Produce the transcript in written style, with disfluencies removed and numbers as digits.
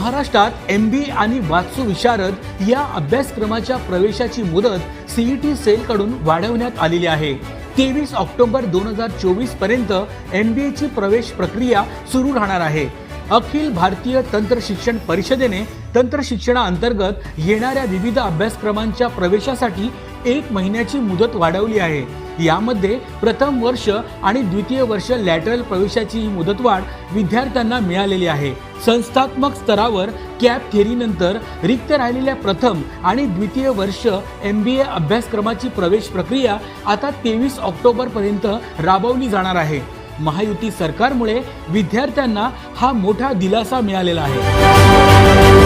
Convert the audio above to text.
महाराष्ट्रात MBA आणि वास्तू विशारद या अभ्यासक्रमाच्या प्रवेशाची मुदत CET सेलकडून वाढवण्यात आलेली आहे। 23 ऑक्टोबर 2024 पर्यंत MBA ची प्रवेश प्रक्रिया सुरू राहणार आहे। अखिल भारतीय तंत्र शिक्षण परिषदेने तंत्र शिक्षणाअंतर्गत येणाऱ्या विविध अभ्यासक्रमांच्या प्रवेशासाठी 1 महिन्याची मुदत वाढवली आहे। यामध्ये प्रथम वर्ष आणि द्वितीय वर्ष लॅटरल प्रवेशाची मुदतवाढ विद्यार्थ्यांना मिळालेली आहे। संस्थात्मक स्तरावर कॅप थेअरीनंतर रिक्त राहिलेल्या प्रथम आणि द्वितीय वर्ष MBA अभ्यासक्रमाची प्रवेश प्रक्रिया आता 23 ऑक्टोबर पर्यंत राबवली जाणार आहे। महायुती सरकारमुळे विद्यार्थ्यांना हा मोठा दिलासा मिळालेला आहे।